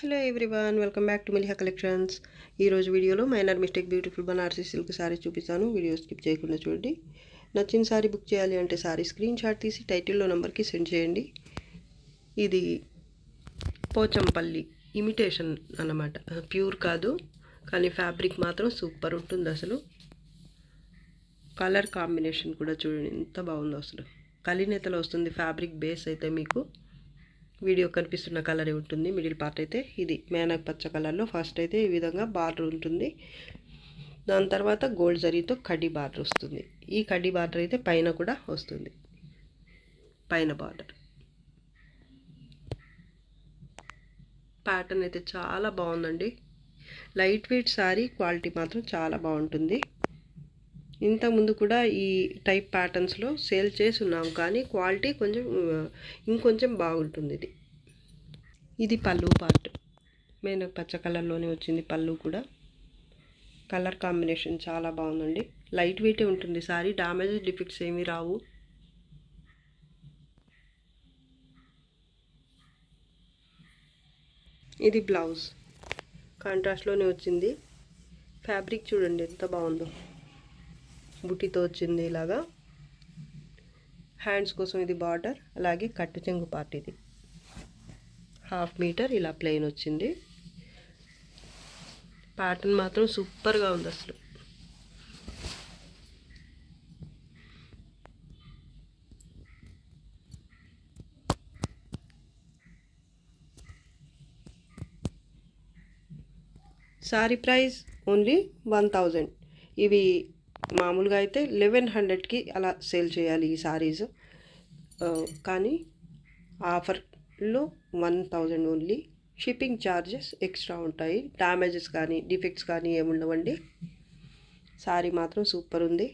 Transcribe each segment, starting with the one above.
Hello everyone, welcome back to Miliha collections. ఈరోజు వీడియోలో minor mistake beautiful Banarasi silk sari చూపిస్తాను. Video skip చేయకుండా చూడండి. నచ్చిన సారీ బుక్ చేయాలి అంటే సారీ స్క్రీన్ షాట్ తీసి టైటిల్లో నెంబర్కి సెండ్ చేయండి. ఇది పోచంపల్లి ఇమిటేషన్ అన్నమాట, ప్యూర్ కాదు, కానీ ఫ్యాబ్రిక్ మాత్రం సూపర్ ఉంటుంది. అసలు కలర్ కాంబినేషన్ కూడా చూడండి ఎంత బాగుందో. అసలు కలినేతలో వస్తుంది. ఫ్యాబ్రిక్ బేస్ అయితే మీకు వీడియో కనిపిస్తున్న కలరే ఉంటుంది. మిడిల్ పార్ట్ అయితే ఇది మేనక్ పచ్చ కలర్లో ఫస్ట్ అయితే ఈ విధంగా బార్డర్ ఉంటుంది. దాని తర్వాత గోల్డ్ జరీతో కడ్డీ బార్డర్ వస్తుంది. ఈ కడ్డీ బార్డర్ అయితే పైన కూడా వస్తుంది. పైన బార్డర్ ప్యాటర్న్ అయితే చాలా బాగుందండి. లైట్ వెయిట్ సారీ, క్వాలిటీ మాత్రం చాలా బాగుంటుంది. ఇంతకుముందు కూడా ఈ టైప్ ప్యాటర్న్స్లో సేల్ చేసి ఉన్నాము, కానీ క్వాలిటీ కొంచెం ఇంకొంచెం బాగుంటుంది. ఇది పళ్ళు పార్ట్, మెయిన్ పచ్చ కలర్లోనే వచ్చింది. పళ్ళు కూడా కలర్ కాంబినేషన్ చాలా బాగుందండి. లైట్ వెయిటే ఉంటుంది సారీ, డ్యామేజ్ డిఫెక్ట్స్ ఏమీ రావు. ఇది బ్లౌజ్ కాంట్రాస్ట్లోనే వచ్చింది. ఫ్యాబ్రిక్ చూడండి ఎంత బాగుందో, బుట్టితో వచ్చింది ఇలాగా. హ్యాండ్స్ కోసం ఇది బార్డర్, అలాగే కట్టు చెంగు పార్ట్. ఇది 1/2 మీటర్ ఇలా ప్లెయిన్ వచ్చింది. ప్యాటర్న్ మాత్రం సూపర్గా ఉంది అసలు. Sorry price only 1000. ఇవి మామూలుగా అయితే 1100కి అలా సేల్ చేయాలి ఈ సారీస్, కానీ ఆఫర్లో 1000 ఓన్లీ. షిప్పింగ్ ఛార్జెస్ ఎక్స్ట్రా ఉంటాయి. డ్యామేజెస్ కానీ డిఫెక్ట్స్ కానీ ఏముండవండి. సారీ మాత్రం సూపర్ ఉంది.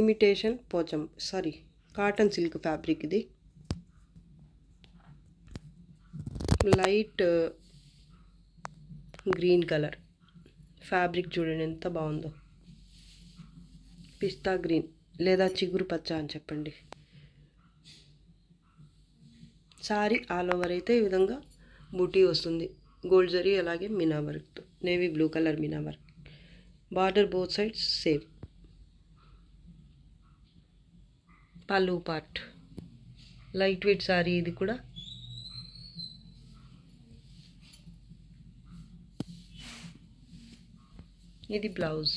Imitation cotton silk fabric. ఇది లైట్ గ్రీన్ కలర్ ఫ్యాబ్రిక్ చూడండి ఎంత బాగుందో. పిస్తా గ్రీన్ లేదా చిగురు పచ్చ అని చెప్పండి. సారీ ఆల్ ఓవర్ అయితే ఈ విధంగా బూటీ వస్తుంది. గోల్డ్ జరీ అలాగే మీనా వర్క్తో, navy blue colour Meena work. Border both sides same. పళ్ళు పార్ట్ లైట్ వెయిట్ సారీ ఇది కూడా. ఇది బ్లౌజ్,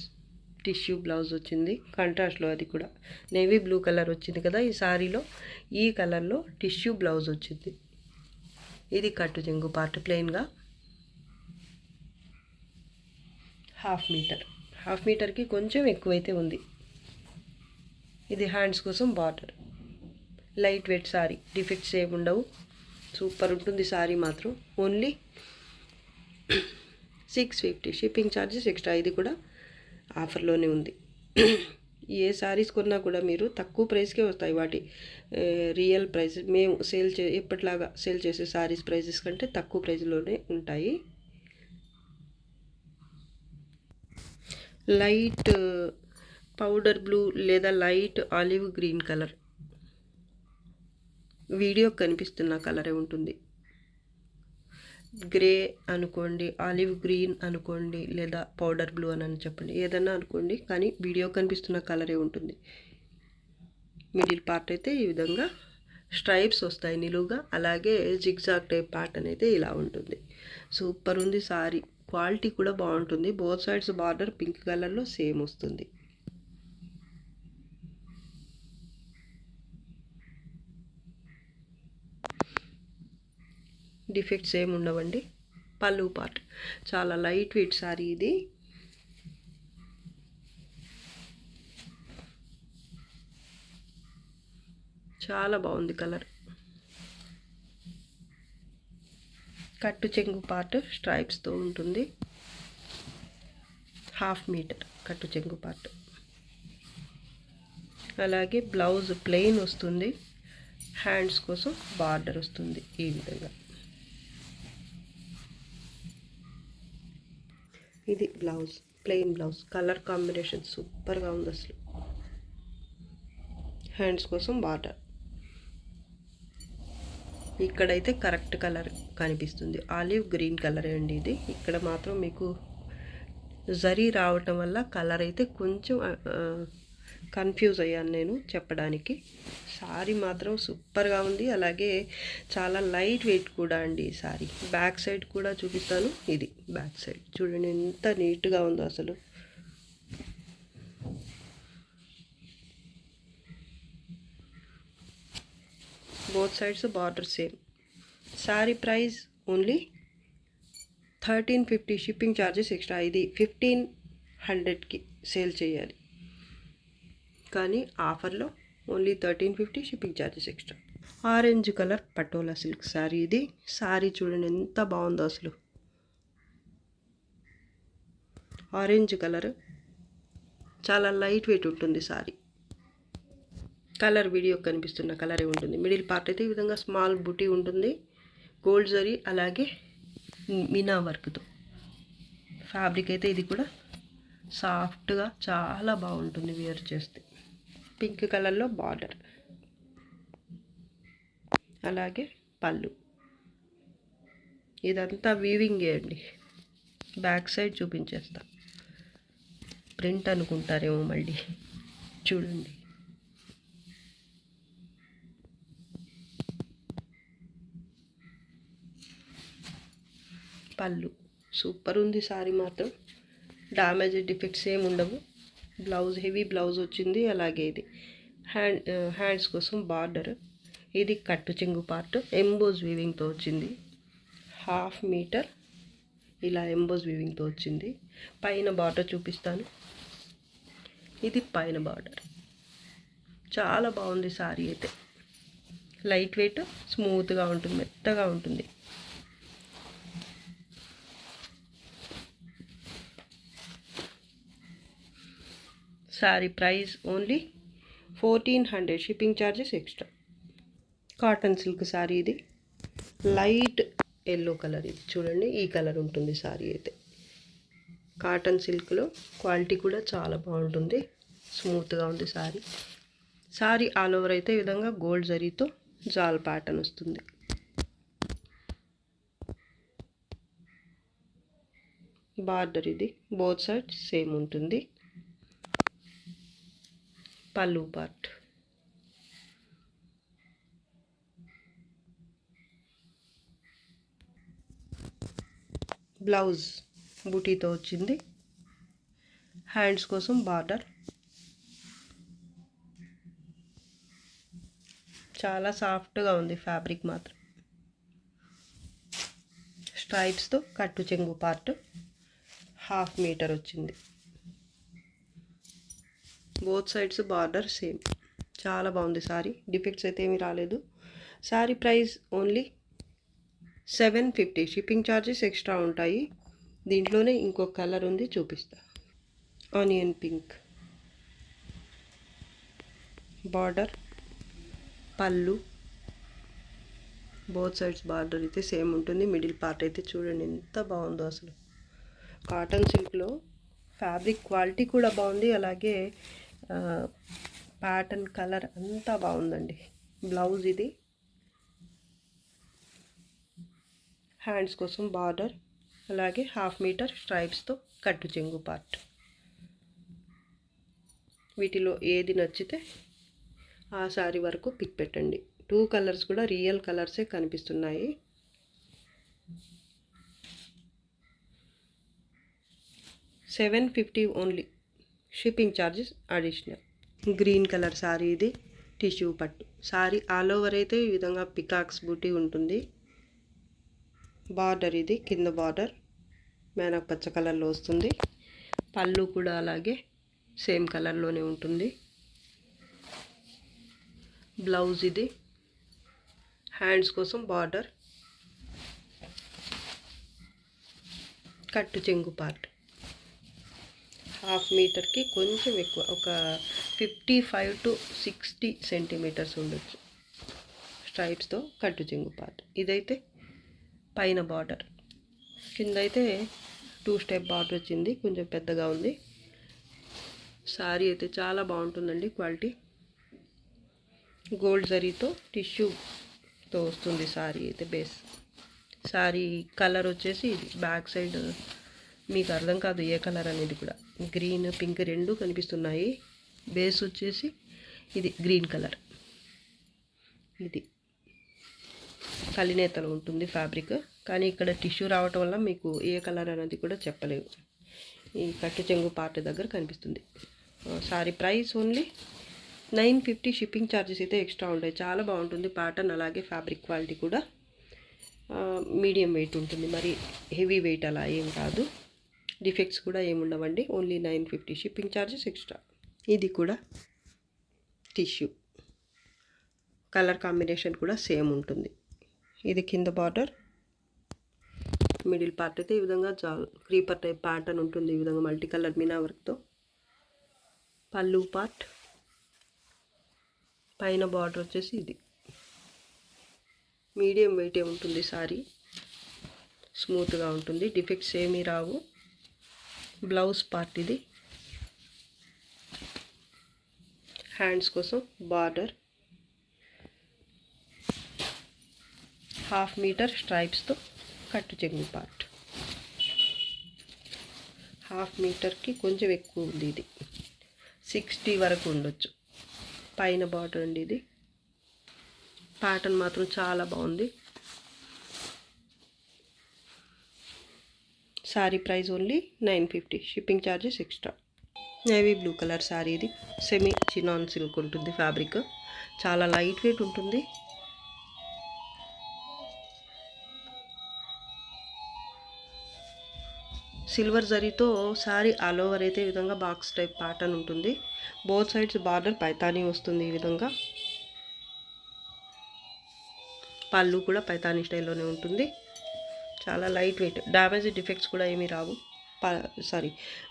టిష్యూ బ్లౌజ్ వచ్చింది కాంట్రాస్ట్లో. అది కూడా నేవీ బ్లూ కలర్ వచ్చింది కదా ఈ సారీలో, ఈ కలర్లో టిష్యూ బ్లౌజ్ వచ్చింది. ఇది కట్టు చెంగు పార్ట్ ప్లెయిన్గా 1/2 మీటర్. 1/2 మీటర్కి కొంచెం ఎక్కువైతే ఉంది. ఇది హ్యాండ్స్ కోసం border. Light weight sorry, defects ఏమి ఉండవు. సూపర్ ఉంటుంది సారీ మాత్రం. ఓన్లీ 650. Shipping charges extra. ఇది కూడా ఆఫర్లోనే ఉంది. ఏ సారీస్ కొన్నా కూడా మీరు తక్కువ ప్రైస్కే వస్తాయి. వాటి రియల్ ప్రైస్ మేము ఎప్పటిలాగా సేల్ చేసే సారీస్ ప్రైజెస్ కంటే తక్కువ ప్రైస్లోనే ఉంటాయి. లైట్ పౌడర్ బ్లూ లేదా light olive green colour, video కనిపిస్తున్న కలరే ఉంటుంది. గ్రే అనుకోండి, ఆలివ్ గ్రీన్ అనుకోండి, లేదా పౌడర్ బ్లూ అని చెప్పండి, ఏదన్నా అనుకోండి, కానీ వీడియో కనిపిస్తున్న కలరే ఉంటుంది. మిడిల్ పార్ట్ అయితే ఈ విధంగా స్ట్రైప్స్ వస్తాయి నిలువుగా, అలాగే జిగ్జాగ్ టైప్ ప్యాటర్న్ అయితే ఇలా ఉంటుంది. సూపర్ ఉంది సారీ. క్వాలిటీ కూడా బాగుంటుంది. బోత్ సైడ్స్ బార్డర్ పింక్ కలర్లో సేమ్ వస్తుంది. డిఫెక్ట్స్ ఏమి ఉండవండి. పళ్ళు పార్ట్ చాలా లైట్ వెయిట్ సారీ. ఇది చాలా బాగుంది కలర్. కట్టు చెంగు పార్ట్ స్ట్రైప్స్తో ఉంటుంది. 1/2 మీటర్ కట్టు చెంగు పార్ట్. అలాగే బ్లౌజ్ ప్లెయిన్ వస్తుంది. హ్యాండ్స్ కోసం బార్డర్ వస్తుంది ఈ విధంగా. ఇది blouse, plain blouse. Colour combination సూపర్గా ఉంది అసలు. హ్యాండ్స్ కోసం బార్డర్. ఇక్కడైతే కరెక్ట్ కలర్ కనిపిస్తుంది. ఆలివ్ గ్రీన్ కలర్ అండి ఇది. ఇక్కడ మాత్రం మీకు జరీ రావటం వల్ల కలర్ అయితే కొంచెం కన్ఫ్యూజ్ అయ్యాను నేను చెప్పడానికి. సారీ మాత్రం సూపర్గా ఉంది. అలాగే చాలా లైట్ వెయిట్ కూడా అండి ఈ సారీ. బ్యాక్ సైడ్ కూడా చూపిస్తాను. ఇది బ్యాక్ సైడ్ చూడండి ఎంత నీట్గా ఉందో అసలు. Both sides border same. Sorry price only 1350. Shipping charges extra. ఇది 1500కి సేల్ చేయాలి, కానీ ఆఫర్లో only 1350. Shipping charges extra. Orange colour patola silk sari ఇది. శారీ చూడండి ఎంత బాగుందో అసలు. ఆరెంజ్ కలర్ చాలా లైట్ వెయిట్ ఉంటుంది శారీ. కలర్ వీడియో కనిపిస్తున్న కలరే ఉంటుంది. మిడిల్ పార్ట్ అయితే ఈ విధంగా స్మాల్ బుటీ ఉంటుంది, గోల్డ్ జరీ అలాగే మీనా వర్క్తో. ఫ్యాబ్రిక్ అయితే ఇది కూడా సాఫ్ట్గా చాలా బాగుంటుంది వేర్ చేస్తే. పింక్ కలర్లో బార్డర్, అలాగే పళ్ళు. ఇదంతా వీవింగే అండి. Back side చూపించేస్తా. ప్రింట్ అనుకుంటారేమో మళ్ళీ. చూడండి పళ్ళు సూపర్ ఉంది. సారీ మాత్రం డ్యామేజ్ డిఫెక్ట్స్ ఏమి ఉండవు. బ్లౌజ్ హెవీ బ్లౌజ్ వచ్చింది. అలాగే ఇది హ్యాండ్స్ కోసం బార్డర్. ఇది కట్టు చెంగు పార్ట్ ఎంబోజ్ వీవింగ్తో వచ్చింది. 1/2 మీటర్ ఇలా ఎంబోజ్ వీవింగ్తో వచ్చింది. పైన బార్డర్ చూపిస్తాను. ఇది పైన బార్డర్. చాలా బాగుంది సారీ అయితే. లైట్ వెయిట్, స్మూత్గా ఉంటుంది, మెత్తగా ఉంటుంది. Sari price only 1400. Shipping charges extra. Cotton silk sari ఇది. Light yellow colour. ఇది చూడండి ఈ కలర్ ఉంటుంది సారీ అయితే. కాటన్ సిల్క్లో క్వాలిటీ కూడా చాలా బాగుంటుంది, స్మూత్గా ఉంది సారీ. సారీ ఆల్ ఓవర్ అయితే ఈ విధంగా గోల్డ్ జరీతో జాల్ ప్యాటర్న్ వస్తుంది. బార్డర్ ఇది బోత్ సైడ్ సేమ్ ఉంటుంది. పళ్ళు పార్ట్. బ్లౌజ్ బూటీతో వచ్చింది. హ్యాండ్స్ కోసం బార్డర్. చాలా సాఫ్ట్గా ఉంది ఫ్యాబ్రిక్ మాత్రం. స్ట్రైప్స్తో కట్టు చెంగు పార్ట్ 1/2 మీటర్ వచ్చింది. Both sides border same. చాలా బాగుంది సారీ. డిఫెక్ట్స్ అయితే ఏమీ రాలేదు. Sorry price only 750. Shipping charges extra ఉంటాయి. దీంట్లోనే ఇంకొక కలర్ ఉంది, చూపిస్తా. ఆనియన్ పింక్ బార్డర్, పళ్ళు, బోత్ సైడ్స్ బార్డర్ అయితే సేమ్ ఉంటుంది. మిడిల్ పార్ట్ అయితే చూడండి ఎంత బాగుందో అసలు. కాటన్ సిల్క్లో ఫ్యాబ్రిక్ క్వాలిటీ కూడా బాగుంది. అలాగే ప్యాటర్న్ కలర్ అంతా బాగుందండి. బ్లౌజ్ ఇది. హ్యాండ్స్ కోసం బార్డర్, అలాగే 1/2 మీటర్ స్ట్రైప్స్తో కట్టు చెంగు పార్ట్. వీటిలో ఏది నచ్చితే ఆ సారీ వరకు పిక్ పెట్టండి. 2 కలర్స్ కూడా రియల్ కలర్సే కనిపిస్తున్నాయి. $750 only. Shipping charges additional. Green colour sari ఇది. టిష్యూ పట్టు సారీ. ఆల్ ఓవర్ అయితే ఈ విధంగా పికాక్స్ బూటీ ఉంటుంది. బార్డర్ ఇది కింద బార్డర్ మేనక్ పచ్చ కలర్లో వస్తుంది. పళ్ళు కూడా అలాగే సేమ్ కలర్లోనే ఉంటుంది. బ్లౌజ్ ఇది. హ్యాండ్స్ కోసం బార్డర్, కట్టు చెంగు పార్ట్. 1/2 మీటర్కి కొంచెం ఎక్కువ, ఒక 55 to 60 సెంటీమీటర్స్ ఉండొచ్చు. స్ట్రైప్స్తో కట్టు చెంగు పార్ట్. ఇదైతే పైన బార్డర్. కింద అయితే 2 స్టెప్ బార్డర్ వచ్చింది, కొంచెం పెద్దగా ఉంది. సారీ అయితే చాలా బాగుంటుందండి. క్వాలిటీ గోల్డ్ జరీతో టిష్యూతో వస్తుంది సారీ అయితే. బేస్ సారీ కలర్ వచ్చేసి ఇది బ్యాక్ సైడ్ మీకు అర్థం కాదు ఏ కలర్ అనేది కూడా. గ్రీన్ పింక్ రెండు కనిపిస్తున్నాయి. బేస్ వచ్చేసి ఇది గ్రీన్ కలర్. ఇది కలినేతలు ఉంటుంది ఫ్యాబ్రిక్, కానీ ఇక్కడ టిష్యూ రావటం వల్ల మీకు ఏ కలర్ అనేది కూడా చెప్పలేవు. ఈ కట్టు చెంగు పార్ట్ దగ్గర కనిపిస్తుంది. Sari price only 950. Shipping charges అయితే ఎక్స్ట్రా ఉంటాయి. చాలా బాగుంటుంది ప్యాటర్న్, అలాగే ఫ్యాబ్రిక్ క్వాలిటీ కూడా మీడియం వెయిట్ ఉంటుంది, మరి హెవీ వెయిట్ అలా ఏం కాదు. డిఫెక్ట్స్ కూడా ఏముండవండి. Only 950 shipping charges extra. ఇది కూడా టిష్యూ, కలర్ కాంబినేషన్ కూడా సేమ్ ఉంటుంది. ఇది కింద బార్డర్, మిడిల్ పార్ట్ అయితే ఈ విధంగా క్రీపర్ టైప్ ప్యాటర్న్ ఉంటుంది. ఈ విధంగా మల్టీ కలర్ మీనా వర్క్తో. పళ్ళు పార్ట్, పైన బార్డర్ వచ్చేసి ఇది. మీడియం వెయిటే ఉంటుంది సారీ, స్మూత్గా ఉంటుంది, డిఫెక్ట్స్ ఏమీ రావు. బ్లౌజ్ పార్ట్ ఇది. హ్యాండ్స్ కోసం బార్డర్ 1/2 మీటర్ స్ట్రైప్స్తో కట్టు చెంగు పార్ట్. 1/2 మీటర్కి కొంచెం ఎక్కువ ఉంది, ఇది 60 వరకు ఉండొచ్చు. పైన బార్డర్ అండి ఇది. ప్యాటర్న్ మాత్రం చాలా బాగుంది. Sorry price only 950. Shipping charges extra. Navy blue colour sari ఇది. సెమీ చినాన్ సిల్క్ ఉంటుంది ఫ్యాబ్రిక్, చాలా లైట్ వెయిట్ ఉంటుంది. సిల్వర్ జరీతో సారీ ఆల్ ఓవర్ అయితే ఈ విధంగా బాక్స్ టైప్ ప్యాటర్న్ ఉంటుంది. బోత్ సైడ్స్ బార్డర్ పైతానీ వస్తుంది ఈ విధంగా. పళ్ళు కూడా పైతానీ స్టైల్లోనే ఉంటుంది. చాలా లైట్ వెయిట్, డ్యామేజ్ డిఫెక్ట్స్ కూడా ఏమీ రావు.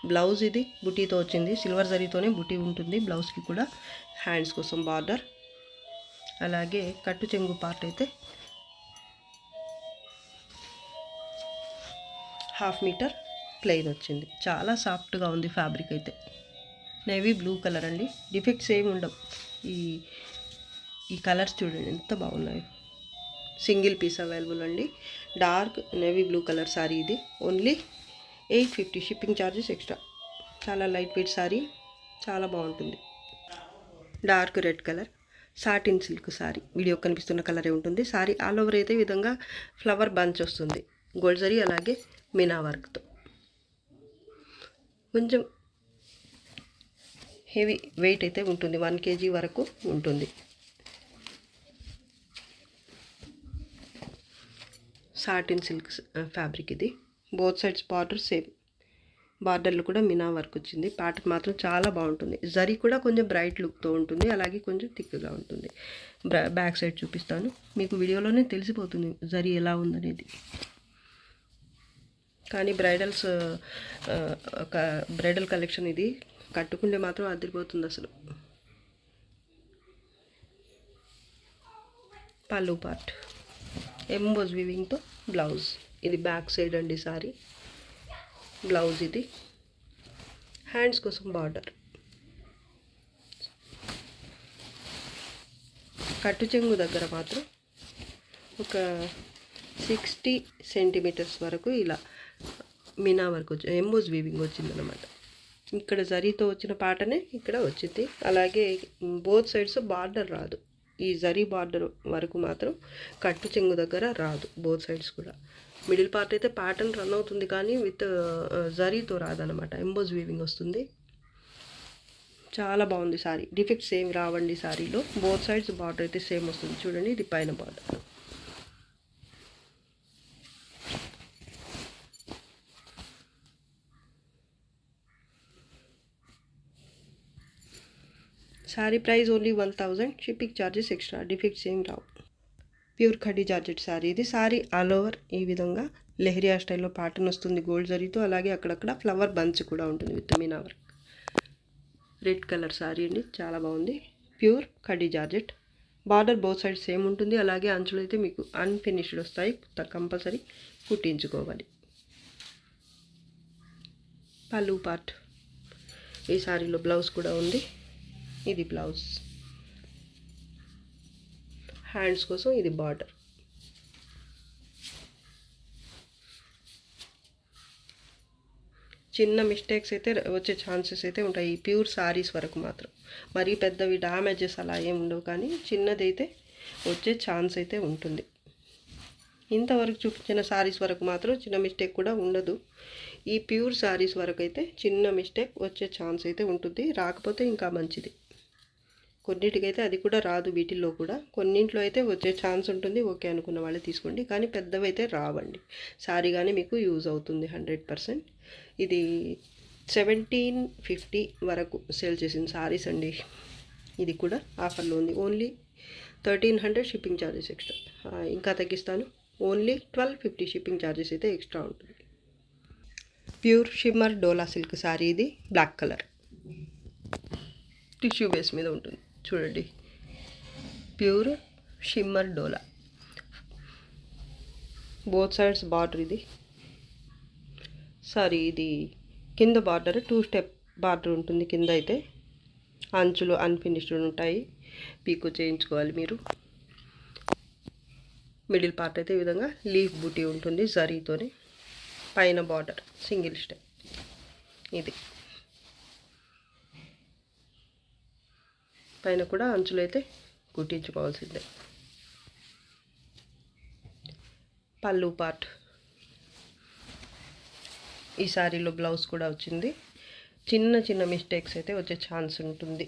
బ్లౌజ్ ఇది బుటీతో వచ్చింది. సిల్వర్ జరీతోనే బుటీ ఉంటుంది బ్లౌజ్కి కూడా. హ్యాండ్స్ కోసం బార్డర్, అలాగే కట్టు చెంగు పార్ట్ అయితే 1/2 మీటర్ ప్లెయిన్ వచ్చింది. చాలా సాఫ్ట్గా ఉంది ఫ్యాబ్రిక్ అయితే. నేవీ బ్లూ కలర్ అండి. డిఫెక్ట్స్ ఏమి ఉండవు. ఈ కలర్స్ చూడండి ఎంత బాగున్నాయి. సింగిల్ పీస్ అవైలబుల్ అండి. Dark navy blue colour sari ఇది. ఓన్లీ 850. Shipping charges extra. చాలా లైట్ వెయిట్ సారీ, చాలా బాగుంటుంది. Dark red colour satin silk sorry. Video కనిపిస్తున్న కలరే ఉంటుంది. సారీ ఆల్ ఓవర్ అయితే ఈ విధంగా ఫ్లవర్ బంచ్ వస్తుంది, గోల్డ్ జరీ అలాగే మీనా వర్క్తో. కొంచెం హెవీ వెయిట్ అయితే ఉంటుంది, 1 kg వరకు ఉంటుంది. సాటిన్ సిల్క్ ఫ్యాబ్రిక్ ఇది. Both sides border same. బార్డర్లో కూడా మీనా వర్క్ వచ్చింది. ప్యాటర్న్ మాత్రం చాలా బాగుంటుంది. జరీ కూడా కొంచెం బ్రైట్ లుక్తో ఉంటుంది, అలాగే కొంచెం థిక్గా ఉంటుంది. బ్యాక్ సైడ్ చూపిస్తాను మీకు, వీడియోలోనే తెలిసిపోతుంది జరీ ఎలా ఉందనేది. కానీ బ్రైడల్ కలెక్షన్ ఇది. కట్టుకుంటే మాత్రం అదిరిపోతుంది అసలు. పళ్ళు పార్ట్ ఎంబోజ్ వీవింగ్తో బ్లౌజ్. ఇది బ్యాక్ సైడ్ అండి సారీ. బ్లౌజ్ ఇది. హ్యాండ్స్ కోసం బార్డర్. కట్టు చెంగు దగ్గర మాత్రం ఒక 60 సెంటీమీటర్స్ వరకు ఇలా మీనా వర్క్ వచ్చి ఎంబోజ్ వీవింగ్ వచ్చిందనమాట. ఇక్కడ జరీతో వచ్చిన పాటనే ఇక్కడ వచ్చింది. అలాగే బోత్ సైడ్స్ బార్డర్ రాదు. ఈ జరీ బార్డర్ వరకు మాత్రం కట్టు చెంగు దగ్గర రాదు, బోత్ సైడ్స్ కూడా. మిడిల్ పార్ట్ అయితే ప్యాటర్న్ రన్ అవుతుంది, కానీ విత్ జరీతో రాదనమాట, ఎంబోజ్ వీవింగ్ వస్తుంది. చాలా బాగుంది సారీ. డిఫెక్ట్స్ ఏమి రావండి సారీలో. బోత్ సైడ్స్ బార్డర్ అయితే సేమ్ వస్తుంది. చూడండి, ఇది పైన border. Sorry price only 1000. Shipping charges extra. Defects ఏం రావు. ప్యూర్ ఖడ్డీ జార్జెట్ సారీ ఇది. సారీ ఆల్ ఓవర్ ఈ విధంగా లెహరియా స్టైల్లో ప్యాటర్న్ వస్తుంది గోల్డ్ జరీతో, అలాగే అక్కడక్కడ ఫ్లవర్ బంచ్ కూడా ఉంటుంది with Meena work. Red colour sari అండి, చాలా బాగుంది. Pure khaddi georgette. Border both side same ఉంటుంది, అలాగే అంచులు అయితే మీకు అన్ఫినిష్డ్ వస్తాయి, కంపల్సరీ కుట్టించుకోవాలి. పళ్ళు పార్ట్. ఈ సారీలో బ్లౌజ్ కూడా ఉంది. ఇది బ్లౌజ్. హ్యాండ్స్ కోసం ఇది బార్డర్. చిన్న మిస్టేక్స్ అయితే వచ్చే ఛాన్సెస్ అయితే ఉంటాయి ఈ ప్యూర్ సారీస్ వరకు మాత్రం. మరీ పెద్దవి డ్యామేజెస్ అలా ఏమి ఉండవు, కానీ చిన్నదైతే వచ్చే ఛాన్స్ అయితే ఉంటుంది. ఇంతవరకు చూపించిన సారీస్ వరకు మాత్రం చిన్న మిస్టేక్ కూడా ఉండదు. ఈ ప్యూర్ సారీస్ వరకు అయితే చిన్న మిస్టేక్ వచ్చే ఛాన్స్ అయితే ఉంటుంది, రాకపోతే ఇంకా మంచిది. కొన్నిటికైతే అది కూడా రాదు, వీటిల్లో కూడా కొన్నింట్లో అయితే వచ్చే ఛాన్స్ ఉంటుంది. ఓకే అనుకున్న వాళ్ళే తీసుకోండి, కానీ పెద్దవి అయితే రావండి. సారీ కానీ మీకు యూజ్ అవుతుంది 100%. ఇది 1750 వరకు సేల్ చేసిన సారీస్ అండి. ఇది కూడా ఆఫర్లో ఉంది. Only 1300 shipping charges extra. ఇంకా తగ్గిస్తాను, ఓన్లీ 1250 షిప్పింగ్ ఛార్జెస్ అయితే ఎక్స్ట్రా ఉంటుంది. ప్యూర్ షిమ్మర్ డోలా సిల్క్ సారీ, ఇది బ్లాక్ కలర్ టిష్యూ బేస్ మీద ఉంటుంది. చూడండి, ప్యూర్ షిమ్మర్ డోలా, బోత్ సైడ్స్ బార్డర్. ఇది సారీ, ఇది కింద బార్డర్ 2 స్టెప్ బార్డర్ ఉంటుంది. కింద అయితే అంచులు అన్ఫినిష్డ్ ఉంటాయి, పీకో చేయించుకోవాలి మీరు. మిడిల్ పార్ట్ అయితే ఈ విధంగా లీఫ్ బూటీ ఉంటుంది జరీతోనే. పైన బార్డర్ సింగిల్ స్టెప్. ఇది పైన కూడా అంచులు అయితే కుట్టించుకోవాల్సిందే. పళ్ళు పార్ట్, ఈ సారీలో బ్లౌజ్ కూడా వచ్చింది. చిన్న చిన్న మిస్టేక్స్ అయితే వచ్చే ఛాన్స్ ఉంటుంది.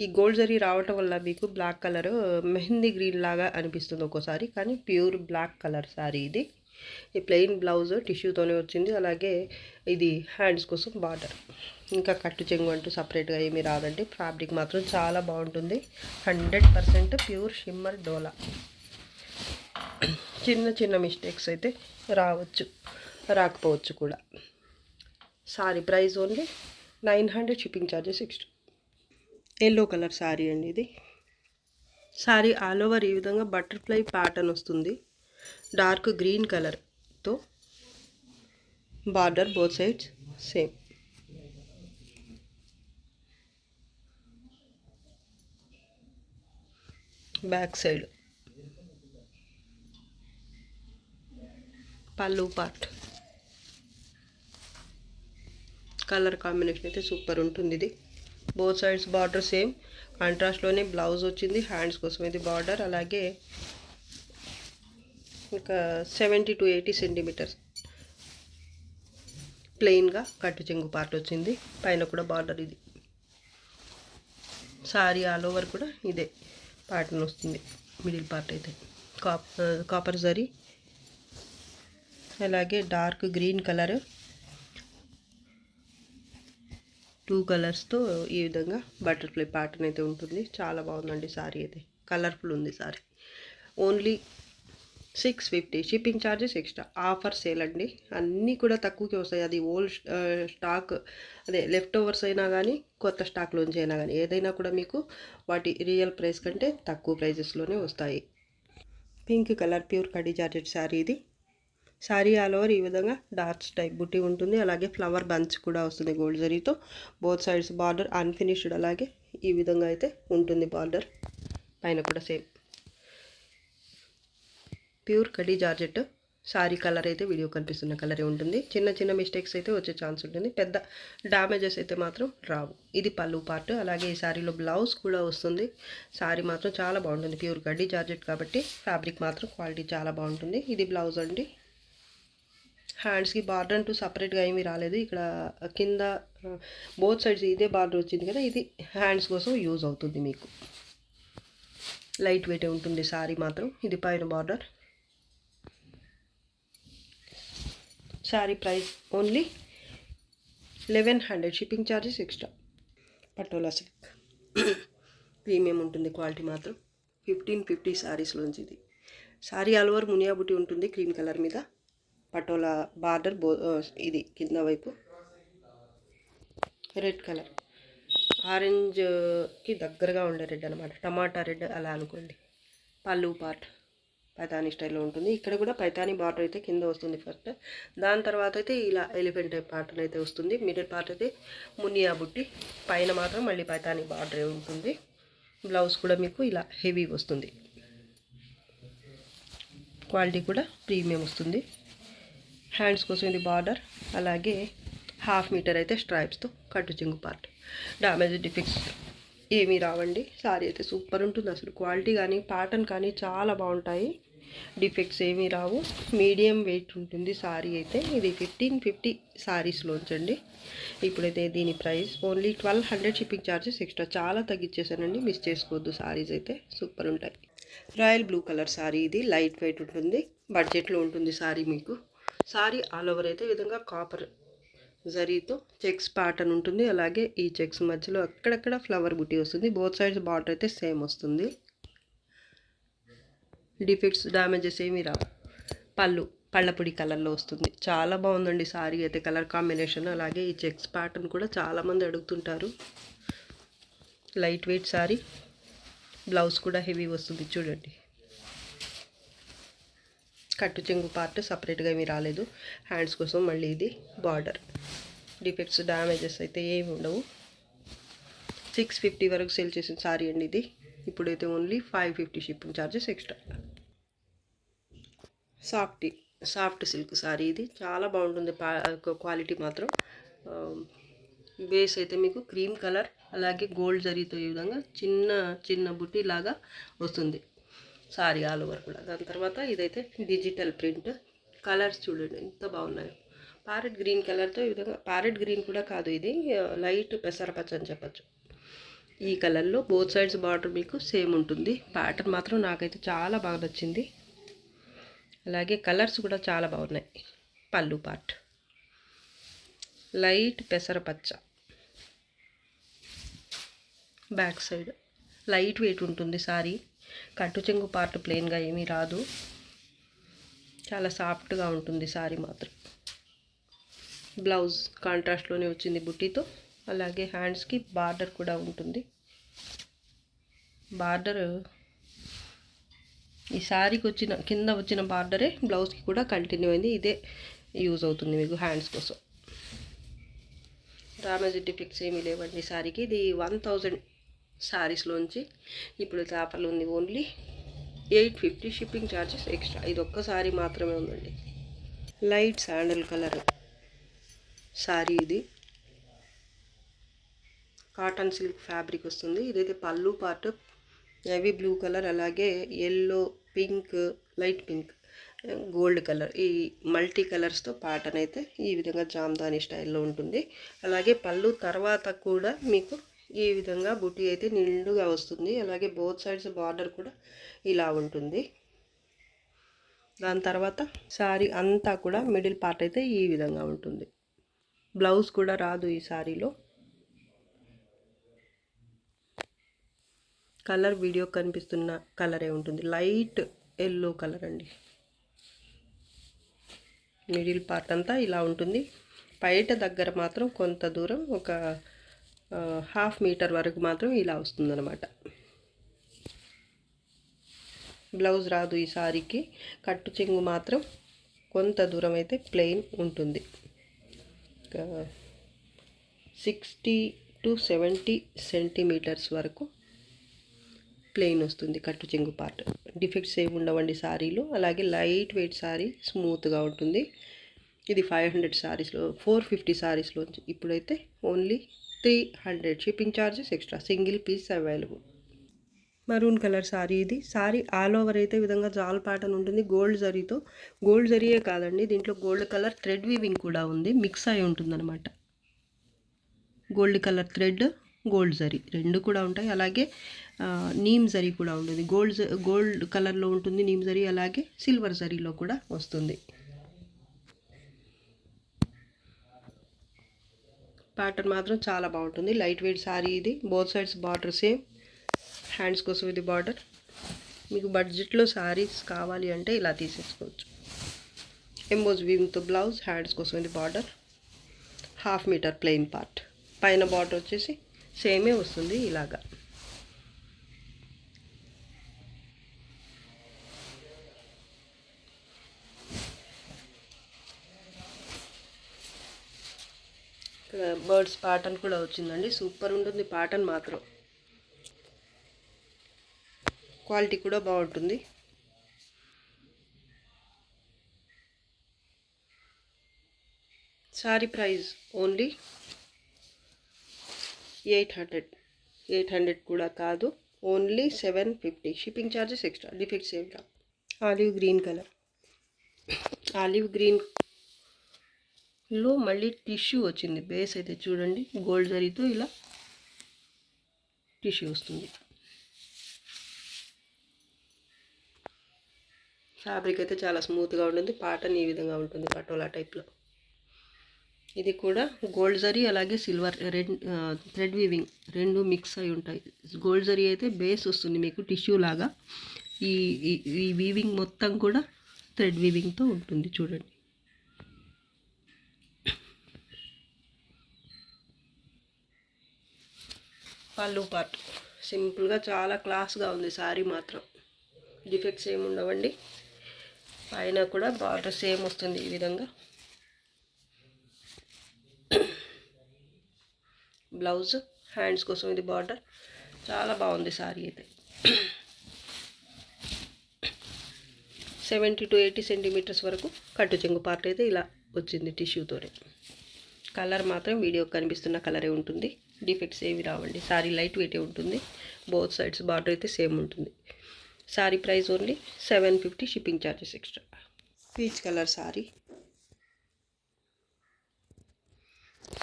ఈ గోల్డ్ జరీ రావటం వల్ల మీకు బ్లాక్ కలర్ మెహందీ గ్రీన్ లాగా అనిపిస్తుంది ఒక్కోసారి, కానీ ప్యూర్ బ్లాక్ కలర్ సారీ ఇది. ఈ ప్లెయిన్ బ్లౌజ్ టిష్యూతోనే వచ్చింది. అలాగే ఇది హ్యాండ్స్ కోసం బార్డర్. ఇంకా కట్టు చెంగు అంటూ సపరేట్గా ఏమీ రాదండి. ఫ్యాబ్రిక్ మాత్రం చాలా బాగుంటుంది. 100% ప్యూర్ షిమ్మర్ డోలా. చిన్న చిన్న మిస్టేక్స్ అయితే రావచ్చు, రాకపోవచ్చు కూడా. Sari price only 900 shipping charges extra. Yellow colour sari అండి ఇది. సారీ ఆల్ ఓవర్ ఈ విధంగా బటర్ఫ్లై ప్యాటర్న్ వస్తుంది. డార్క్ గ్రీన్ కలర్తో border both sides same. Back side పళ్ళు పార్ట్. కలర్ కాంబినేషన్ అయితే సూపర్ ఉంటుంది. ఇది బోత్ సైడ్స్ బార్డర్ సేమ్ కాంట్రాస్ట్లోనే బ్లౌజ్ వచ్చింది. హ్యాండ్స్ కోసం ఇది బార్డర్. అలాగే ఇంకా 70 to 80 సెంటీమీటర్స్ ప్లెయిన్గా కట్టు చెంగు పార్ట్ వచ్చింది. పైన కూడా బార్డర్. ఇది సారీ ఆల్ ఓవర్ కూడా ఇదే ప్యాటర్న్ వస్తుంది. మిడిల్ పార్ట్ అయితే కాపర్ జరీ, అలాగే డార్క్ గ్రీన్ కలర్ 2 కలర్స్తో ఈ విధంగా బటర్ఫ్లై ప్యాటర్న్ అయితే ఉంటుంది. చాలా బాగుందండి సారీ అయితే, కలర్ఫుల్ ఉంది sorry. Only 650 shipping charges extra. Offer sale అండి, అన్నీ కూడా తక్కువకి వస్తాయి. అది ఓల్డ్ స్టాక్, అదే లెఫ్ట్ ఓవర్స్ అయినా కానీ కొత్త స్టాక్లోంచి అయినా కానీ ఏదైనా కూడా మీకు వాటి రియల్ ప్రైస్ కంటే తక్కువ ప్రైజెస్లోనే వస్తాయి. Pink colour pure khadi georgette sari ఇది. శారీ ఆల్ ఓవర్ ఈ విధంగా డార్క్స్ టైప్ బుట్టి ఉంటుంది. అలాగే ఫ్లవర్ బంచ్ కూడా వస్తుంది గోల్డ్ జరీతో. బోత్ సైడ్స్ బార్డర్ అన్ఫినిష్డ్, అలాగే ఈ విధంగా అయితే ఉంటుంది బార్డర్. పైన కూడా same pure khadi georgette. Sorry colour అయితే వీడియో కనిపిస్తున్న కలరే ఉంటుంది. చిన్న చిన్న మిస్టేక్స్ అయితే వచ్చే ఛాన్స్ ఉంటుంది, పెద్ద డ్యామేజెస్ అయితే మాత్రం రావు. ఇది పళ్ళు పార్ట్. అలాగే ఈ సారీలో బ్లౌజ్ కూడా వస్తుంది. సారీ మాత్రం చాలా బాగుంటుంది. ప్యూర్ కడీ జార్జెట్ కాబట్టి ఫ్యాబ్రిక్ మాత్రం క్వాలిటీ చాలా బాగుంటుంది. ఇది బ్లౌజ్ అండి. హ్యాండ్స్కి బార్డర్ అంటూ సపరేట్గా ఏమీ రాలేదు. ఇక్కడ కింద బోత్ సైడ్స్ ఇదే బార్డర్ వచ్చింది కదా, ఇది హ్యాండ్స్ కోసం యూజ్ అవుతుంది మీకు. లైట్ వెయిట్ ఉంటుంది సారీ మాత్రం. ఇది పైన border. Sorry price only 1100 shipping charges extra. Patola silk premium ఉంటుంది క్వాలిటీ మాత్రం. 1550 సారీస్లోంచి ఇది. సారీ ఆల్ ఓవర్ మునియా బుట్టి ఉంటుంది క్రీమ్ కలర్ మీద. పటోలా బార్డర్ ఇది కింద వైపు రెడ్ కలర్, ఆరెంజ్కి దగ్గరగా ఉండే రెడ్ అనమాట, టమాటా రెడ్ అలా అనుకోండి. పళ్ళు పార్ట్ పైతానీ స్టైల్లో ఉంటుంది. ఇక్కడ కూడా పైతానీ బార్డర్ అయితే కింద వస్తుంది ఫస్ట్. దాని తర్వాత అయితే ఇలా ఎలిఫెంట్ టైప్ ప్యాటర్న్ అయితే వస్తుంది. మిడిల్ పార్ట్ అయితే మునియా బుట్టి, పైన మాత్రం మళ్ళీ పైతానీ బార్డర్ ఉంటుంది. బ్లౌజ్ కూడా మీకు ఇలా హెవీ వస్తుంది. క్వాలిటీ కూడా ప్రీమియం వస్తుంది. హ్యాండ్స్ కోసం ఇది బార్డర్, అలాగే 1/2 మీటర్ అయితే స్ట్రైప్స్తో కట్టు చెంగు పార్ట్. డ్యామేజ్ డిఫెక్ట్స్ ఏమీ రావండి. సారీ అయితే సూపర్ ఉంటుంది అసలు. క్వాలిటీ కానీ ప్యాటర్న్ కానీ చాలా బాగుంటాయి. డిఫెక్ట్స్ ఏమీ రావు. మీడియం వెయిట్ ఉంటుంది సారీ అయితే. ఇది 1550 సారీస్లోంచండి. ఇప్పుడైతే దీని price only 1200 shipping charges extra. చాలా తగ్గించేసానండి, మిస్ చేసుకోవద్దు. సారీస్ అయితే సూపర్ ఉంటాయి. రాయల్ బ్లూ కలర్ సారీ ఇది. లైట్ వెయిట్ ఉంటుంది, బడ్జెట్లో ఉంటుంది సారీ మీకు. సారీ ఆల్ ఓవర్ అయితే ఈ విధంగా కాపర్ జరీతో చెక్స్ ప్యాటర్న్ ఉంటుంది. అలాగే ఈ చెక్స్ మధ్యలో అక్కడక్కడ ఫ్లవర్ బుట్టి వస్తుంది. బోత్ సైడ్స్ బార్డర్ అయితే సేమ్ వస్తుంది. డిఫెక్ట్స్ డ్యామేజెస్ ఏమీ రావు. పళ్ళపొడి కలర్లో వస్తుంది. చాలా బాగుందండి సారీ అయితే, కలర్ కాంబినేషన్. అలాగే ఈ చెక్స్ ప్యాటర్న్ కూడా చాలామంది అడుగుతుంటారు. Light weight sorry. బ్లౌజ్ కూడా హెవీ వస్తుంది చూడండి. కట్టు చెంగు పార్ట్ సపరేట్గా ఏమీ రాలేదు. హ్యాండ్స్ కోసం మళ్ళీ ఇది బార్డర్. డిఫెక్ట్స్ డ్యామేజెస్ అయితే ఏమి ఉండవు. 650 వరకు సేల్ చేసిన సారీ అండి ఇది. ఇప్పుడైతే only 550 shipping charges extra. Soft silk sari ఇది. చాలా బాగుంటుంది క్వాలిటీ మాత్రం. బేస్ అయితే మీకు క్రీమ్ కలర్, అలాగే గోల్డ్ జరీతో ఈ విధంగా చిన్న చిన్న బుట్టి లాగా వస్తుంది సారీ ఆల్ ఓవర్ కూడా. దాని తర్వాత ఇదైతే డిజిటల్ ప్రింట్. కలర్స్ చూడండి ఎంత బాగున్నాయో. ప్యారెట్ గ్రీన్ కలర్తో ఈ విధంగా, ప్యారెట్ గ్రీన్ కూడా కాదు ఇది, లైట్ పెసరపచ్చ అని చెప్పచ్చు. ఈ కలర్లో బోత్ సైడ్స్ బార్డర్ మీకు సేమ్ ఉంటుంది. ప్యాటర్న్ మాత్రం నాకైతే చాలా బాగా నచ్చింది. అలాగే కలర్స్ కూడా చాలా బాగున్నాయి. పళ్ళు పార్ట్ లైట్ పెసరపచ్చ, బ్యాక్ సైడ్ లైట్ వెయిట్ ఉంటుంది సారీ. కట్టు చెంగు పార్ట్ ప్లెయిన్గా ఏమీ రాదు. చాలా సాఫ్ట్గా ఉంటుంది సారీ మాత్రం. బ్లౌజ్ కాంట్రాస్ట్లోనే వచ్చింది బుట్టితో. అలాగే హ్యాండ్స్కి బార్డర్ కూడా ఉంటుంది. బార్డర్ ఈ సారీకి వచ్చిన కింద వచ్చిన బార్డరే బ్లౌజ్కి కూడా కంటిన్యూ అయింది. ఇదే యూజ్ అవుతుంది మీకు హ్యాండ్స్ కోసం. డ్యామేజ్ డిఫెక్ట్స్ ఏమీ లేవండి సారీకి. ఇది 1000 సారీస్లోంచి ఇప్పుడు ఆఫర్లు ఉంది ఓన్లీ 850 షిప్పింగ్ ఛార్జెస్ ఎక్స్ట్రా. ఇది ఒక్క సారీ మాత్రమే ఉందండి. లైట్ శాండల్ కలర్ సారీ ఇది. కాటన్ సిల్క్ ఫ్యాబ్రిక్ వస్తుంది. ఇదైతే పళ్ళు పార్ట్ నేవీ బ్లూ కలర్, అలాగే yellow, pink, light pink, gold colour, ఈ మల్టీ కలర్స్తో ప్యాటర్న్ అయితే ఈ విధంగా జామ్దాని స్టైల్లో ఉంటుంది. అలాగే పళ్ళు తర్వాత కూడా మీకు ఈ విధంగా బుట్టి అయితే నిండుగా వస్తుంది. అలాగే బోత్ సైడ్స్ బార్డర్ కూడా ఇలా ఉంటుంది. దాని తర్వాత సారీ అంతా కూడా మిడిల్ పార్ట్ అయితే ఈ విధంగా ఉంటుంది. బ్లౌజ్ కూడా రాదు ఈ సారీలో. కలర్ వీడియో కనిపిస్తున్న కలరే ఉంటుంది. లైట్ ఎల్లో కలర్ అండి. మిడిల్ పార్ట్ అంతా ఇలా ఉంటుంది. బయట దగ్గర మాత్రం కొంత దూరం, ఒక 1/2 మీటర్ వరకు మాత్రం ఇలా వస్తుందన్నమాట. బ్లౌజ్ రాదు ఈ సారీకి. కట్టు చెంగు మాత్రం కొంత దూరం అయితే ప్లెయిన్ ఉంటుంది. 60 to 70 సెంటీమీటర్స్ వరకు ప్లెయిన్ వస్తుంది కట్టు చెంగు పార్ట్. డిఫెక్ట్స్ ఏమి ఉండవండి సారీలో. అలాగే లైట్ వెయిట్ సారీ, స్మూత్గా ఉంటుంది. ఇది 500 సారీస్లో 450 సారీస్లో ఇప్పుడైతే only 300 shipping charges extra. Single piece available. Maroon colour sari ఇది. సారీ ఆల్ ఓవర్ అయితే ఈ విధంగా జాల్ ప్యాటర్న్ ఉంటుంది గోల్డ్ జరీతో. గోల్డ్ జరీయే కాదండి, దీంట్లో గోల్డ్ కలర్ థ్రెడ్ వీవింగ్ కూడా ఉంది. మిక్స్ అయి ఉంటుందన్నమాట. Gold colour thread, gold zari రెండు కూడా ఉంటాయి. అలాగే నీమ్ జరీ కూడా ఉంటుంది. గోల్డ్ కలర్లో ఉంటుంది నీమ్ జరీ, అలాగే సిల్వర్ జరీలో కూడా వస్తుంది. ప్యాటర్న్ మాత్రం చాలా బాగుంటుంది. లైట్ వెయిట్ సారీ ఇది. Both sides border same. Hands కోసం ఇది బార్డర్. మీకు బడ్జెట్లో సారీస్ కావాలి అంటే ఇలా తీసేసుకోవచ్చు. ఎంబోజ్ వీవింగ్తో బ్లౌజ్, హ్యాండ్స్ కోసం ఇది బార్డర్. 1/2 meter plain part. పైన బార్డర్ వచ్చేసి సేమే వస్తుంది ఇలాగా. బర్డ్స్ ప్యాటర్న్ కూడా వచ్చిందండి. సూపర్ ఉంటుంది ప్యాటర్న్ మాత్రం. క్వాలిటీ కూడా బాగుంటుంది. సారీ ప్రైస్ ఓన్లీ 800 కూడా కాదు, only 750. Shipping charges extra. Defects ఏమి రా. ఆలివ్ గ్రీన్ కలర్, ఆలివ్ గ్రీన్లో మళ్ళీ టిష్యూ వచ్చింది. బేస్ అయితే చూడండి, గోల్డ్ జరీతో ఇలా టిష్యూ వస్తుంది. ఫ్యాబ్రిక్ అయితే చాలా స్మూత్గా ఉంటుంది. పాటర్న్ ఈ విధంగా ఉంటుంది, పటోలా టైప్లో. ఇది కూడా గోల్డ్ జరీ అలాగే సిల్వర్ థ్రెడ్ వీవింగ్ రెండు మిక్స్ అయి ఉంటాయి. గోల్డ్ జరీ అయితే బేస్ వస్తుంది మీకు టిష్యూ లాగా. ఈ ఈ వీవింగ్ మొత్తం కూడా థ్రెడ్ వీవింగ్తో ఉంటుంది చూడండి. పళ్ళు పార్ట్ సింపుల్గా చాలా క్లాస్గా ఉంది. శారీ మాత్రం డిఫెక్ట్స్ ఏమి ఉండవండి. పైన కూడా బార్డర్ సేమ్ వస్తుంది ఈ విధంగా. బ్లౌజ్ హ్యాండ్స్ కోసం ఇది బార్డర్. చాలా బాగుంది శారీ అయితే. 70 to 80 సెంటీమీటర్స్ వరకు కట్టు చెంగు పార్ట్ అయితే ఇలా వచ్చింది టిష్యూతోనే. కలర్ మాత్రం వీడియో కనిపిస్తున్న కలరే ఉంటుంది. డిఫెక్ట్స్ ఏవి రావండి. శారీ లైట్ వెయిటే ఉంటుంది. బోత్ సైడ్స్ బార్డర్ అయితే సేమ్ ఉంటుంది. Sari price only 750. Shipping charges extra. Peach colour sari.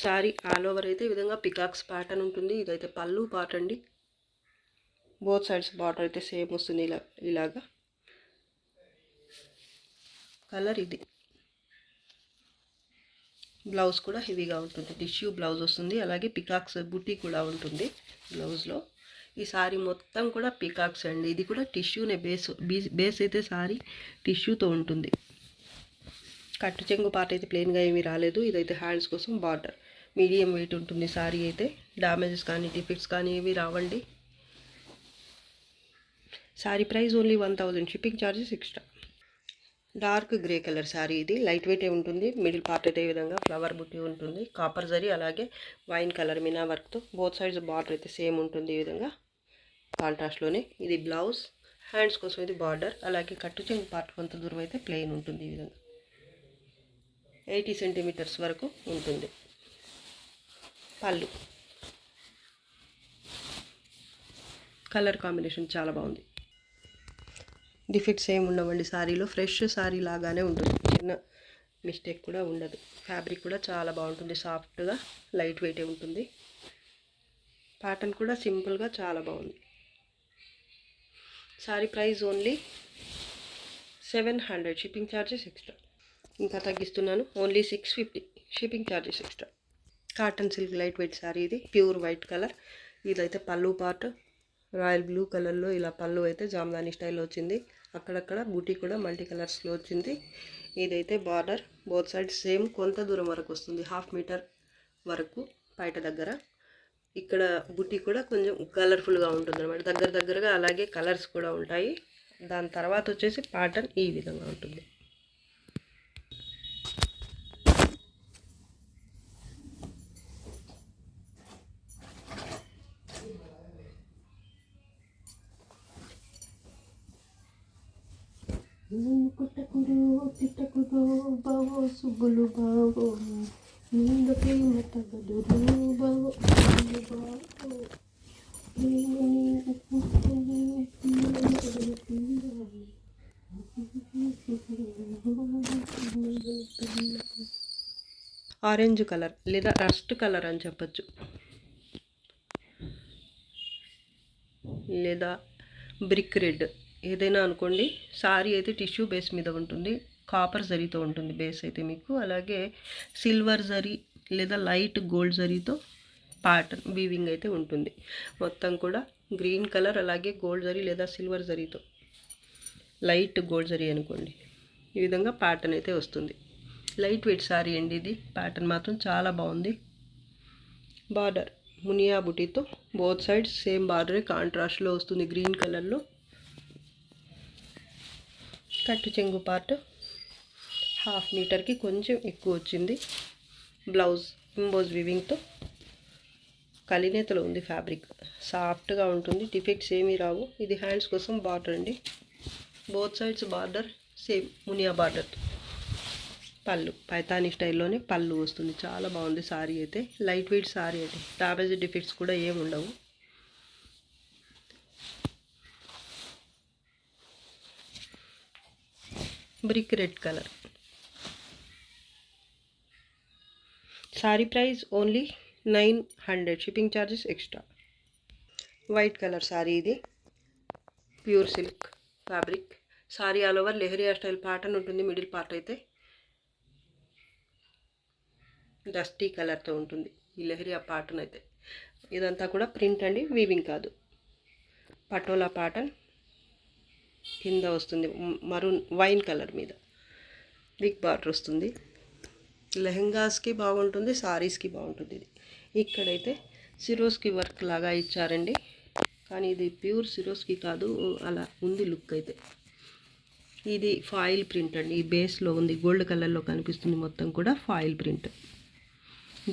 Sari all over అయితే ఈ విధంగా పికాక్స్ ప్యాటర్న్ ఉంటుంది. ఇదైతే పళ్ళు పార్ట్ అండి. బోత్ సైడ్స్ బార్డర్ అయితే సేమ్ వస్తుంది ఇలాగా. కలర్ ఇది. బ్లౌజ్ కూడా హెవీగా ఉంటుంది. టిష్యూ బ్లౌజ్ వస్తుంది. అలాగే పికాక్స్ బుట్టి కూడా ఉంటుంది బ్లౌజ్లో. ఈ శారీ మొత్తం కూడా పికాక్స్ అండి. ఇది కూడా టిష్యూనే బేస్ అయితే శారీ టిష్యూతో ఉంటుంది. కట్టు చెంగు పార్ట్ అయితే ప్లెయిన్గా ఏమీ రాలేదు. ఇదైతే హ్యాండ్స్ కోసం బార్డర్. మీడియం వెయిట్ ఉంటుంది శారీ అయితే. డ్యామేజెస్ కానీ డిఫెక్ట్స్ కానీ ఏవి రావండి. Sari price only 1000. Shipping charges extra. Dark grey colour sari ఇది. లైట్ వెయిటే ఉంటుంది. మిడిల్ పార్ట్ అయితే ఈ విధంగా ఫ్లవర్ బుట్టి ఉంటుంది. కాపర్ జరీ అలాగే వైన్ కలర్ మీనా వర్క్తో. బోత్ సైడ్స్ బార్డర్ అయితే సేమ్ ఉంటుంది ఈ విధంగా కాంట్రాస్ట్లోనే. ఇది బ్లౌజ్. హ్యాండ్స్ కోసం ఇది బార్డర్. అలాగే కట్టు చెంగు పార్ట్ కొంత దూరం అయితే ప్లెయిన్ ఉంటుంది ఈ విధంగా. 80 సెంటీమీటర్స్ వరకు ఉంటుంది. పళ్ళు. కలర్ కాంబినేషన్ చాలా బాగుంది. డిఫెక్ట్స్ ఏమి ఉండవండి శారీలో. ఫ్రెష్ శారీ లాగానే ఉంటుంది. చిన్న మిస్టేక్ కూడా ఉండదు. ఫ్యాబ్రిక్ కూడా చాలా బాగుంటుంది. సాఫ్ట్గా లైట్ వెయిటే ఉంటుంది. ప్యాటర్న్ కూడా సింపుల్గా చాలా బాగుంది. Sari price only 700. Shipping charges extra. ఇంకా తగ్గిస్తున్నాను. Only 650. Shipping charges extra. Cotton silk light weight sari ఇది. Pure white colour. ఇదైతే పళ్ళు పార్ట్ రాయల్ బ్లూ కలర్లో ఇలా పళ్ళు అయితే జామ్దాని స్టైల్లో వచ్చింది. అక్కడక్కడ బూటీ కూడా మల్టీ కలర్స్లో వచ్చింది. ఇదైతే బార్డర్ బోత్ సైడ్ సేమ్. కొంత దూరం వరకు వస్తుంది, 1/2 మీటర్ వరకు బయట దగ్గర. ఇక్కడ బూటీ కూడా కొంచెం కలర్ఫుల్గా ఉంటుంది అన్నమాట, దగ్గరగా. అలాగే కలర్స్ కూడా ఉంటాయి. దాని తర్వాత వచ్చేసి ప్యాటర్న్ ఈ విధంగా ఉంటుంది. కుట్టకుడు తిట్టకుడు బావో సుబ్బులు బావో నీళ్ళకి మతగదురు బావో బావో. ఆరెంజ్ కలర్ లేదా రస్ట్ కలర్ అని చెప్పచ్చు, లేదా బ్రిక్ రెడ్ ఏదైనా అనుకోండి. సారీ అయితే టిష్యూ బేస్ మీద ఉంటుంది. కాపర్ జరీతో ఉంటుంది బేస్ అయితే మీకు. అలాగే సిల్వర్ జరీ లేదా లైట్ గోల్డ్ జరీతో ప్యాటర్న్ వీవింగ్ అయితే ఉంటుంది. మొత్తం కూడా గ్రీన్ కలర్ అలాగే గోల్డ్ జరీ లేదా సిల్వర్ జరీతో, లైట్ గోల్డ్ జరీ అనుకోండి. ఈ విధంగా ప్యాటర్న్ అయితే వస్తుంది. లైట్ వెయిట్ సారీ అండి ఇది. ప్యాటర్న్ మాత్రం చాలా బాగుంది. బార్డర్ మునియా బుటీతో బోత్ సైడ్స్ సేమ్ బార్డరే కాంట్రాస్ట్లో వస్తుంది గ్రీన్ కలర్లో. కట్టు చెంగు పార్ట్ 1/2 మీటర్కి కొంచెం ఎక్కువ వచ్చింది. బ్లౌజ్ ఎంబోజ్ వివింగ్తో కలినేతలో ఉంది. ఫ్యాబ్రిక్ సాఫ్ట్గా ఉంటుంది. డిఫెక్ట్స్ ఏమీ రావు. ఇది హ్యాండ్స్ కోసం బార్డర్ అండి. బోత్ సైడ్స్ బార్డర్ సేమ్ మునియా బార్డర్. పళ్ళు పైతానీ స్టైల్లోనే పళ్ళు వస్తుంది. చాలా బాగుంది సారీ అయితే. లైట్ వెయిట్ సారీ అయితే డామేజ్ డిఫెక్ట్స్ కూడా ఏమి ఉండవు. Brick red colour. Sari price only 900, shipping charges extra. White colour sari ఇది. Pure silk fabric. Sari all over Leheriya style pattern ఉంటుంది. మిడిల్ పార్ట్ అయితే డస్టీ కలర్తో ఉంటుంది ఈ లెహరియా ప్యాటర్న్ అయితే. ఇదంతా కూడా ప్రింట్ అండి, వీవింగ్ కాదు. పటోలా ప్యాటర్న్ కింద వస్తుంది మరూన్ వైన్ కలర్ మీద బిగ్ బార్డర్ వస్తుంది. లెహంగాస్కి బాగుంటుంది, సారీస్కి బాగుంటుంది ఇది. ఇక్కడైతే సిరోస్కి వర్క్ లాగా ఇచ్చారండి, కానీ ఇది ప్యూర్ సిరోస్కి కాదు, అలా ఉంది లుక్ అయితే. ఇది ఫాయిల్ ప్రింట్ అండి. ఈ బేస్లో ఉంది, గోల్డ్ కలర్లో కనిపిస్తుంది మొత్తం కూడా ఫాయిల్ ప్రింట్.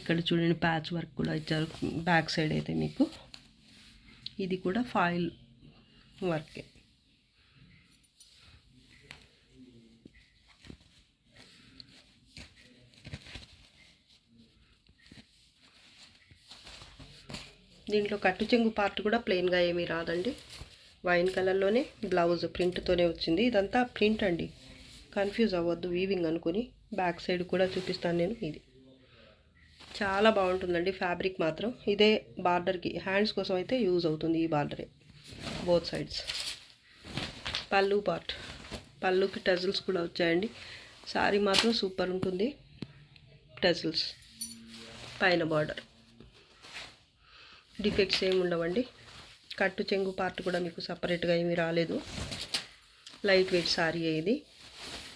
ఇక్కడ చూడండి ప్యాచ్ వర్క్ కూడా ఇచ్చారు బ్యాక్ సైడ్ అయితే మీకు. ఇది కూడా ఫాయిల్ వర్కే. దీంట్లో కట్టు చెంగు పార్ట్ కూడా ప్లెయిన్గా ఏమీ రాదండి. వైన్ కలర్లోనే బ్లౌజ్ ప్రింట్తోనే వచ్చింది. ఇదంతా ప్రింట్ అండి, కన్ఫ్యూజ్ అవ్వద్దు వీవింగ్ అనుకుని. బ్యాక్ సైడ్ కూడా చూపిస్తాను నేను. ఇది చాలా బాగుంటుందండి ఫ్యాబ్రిక్ మాత్రం. ఇదే బార్డర్కి హ్యాండ్స్ కోసం అయితే యూజ్ అవుతుంది ఈ బార్డరే, బోత్ సైడ్స్. పళ్ళు పార్ట్, పళ్ళుకి టజిల్స్ కూడా వచ్చాయండి. సారీ మాత్రం సూపర్ ఉంటుంది. టజిల్స్ పైన బార్డర్, డిఫెక్ట్స్ ఏమి ఉండవండి. కట్టు చెంగు పార్ట్ కూడా మీకు సపరేట్గా ఏమీ రాలేదు. లైట్ వెయిట్ సారీ ఇది,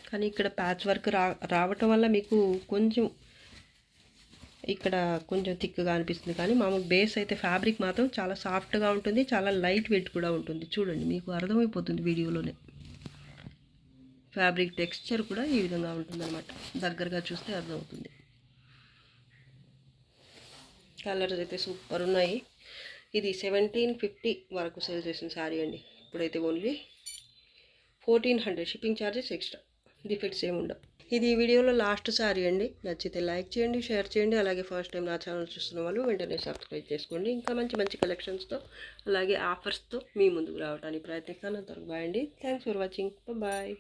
కానీ ఇక్కడ ప్యాచ్ వర్క్ రావటం వల్ల మీకు కొంచెం ఇక్కడ కొంచెం థిక్గా అనిపిస్తుంది. కానీ మామూలు బేస్ అయితే ఫ్యాబ్రిక్ మాత్రం చాలా సాఫ్ట్గా ఉంటుంది, చాలా లైట్ వెయిట్ కూడా ఉంటుంది. చూడండి మీకు అర్థమైపోతుంది వీడియోలోనే. ఫ్యాబ్రిక్ టెక్స్చర్ కూడా ఈ విధంగా ఉంటుందన్నమాట, దగ్గరగా చూస్తే అర్థమవుతుంది. కలర్స్ అయితే సూపర్ ఉన్నాయి. ఇది 1750 వరకు సేల్ చేసిన శారీ అండి. ఇప్పుడైతే only 1400, shipping charges extra. Defects ఏమి ఉండవు. ఇది వీడియోలో లాస్ట్ శారీ అండి. నచ్చితే లైక్ చేయండి, షేర్ చేయండి. అలాగే ఫస్ట్ టైం నా ఛానల్ చూస్తున్న వాళ్ళు వెంటనే సబ్స్క్రైబ్ చేసుకోండి. ఇంకా మంచి మంచి కలెక్షన్స్తో అలాగే ఆఫర్స్తో మీ ముందుకు రావడానికి ప్రయత్నిస్తాను. అంతవరకు బాయ్ అండి. Thanks for watching. బాయ్.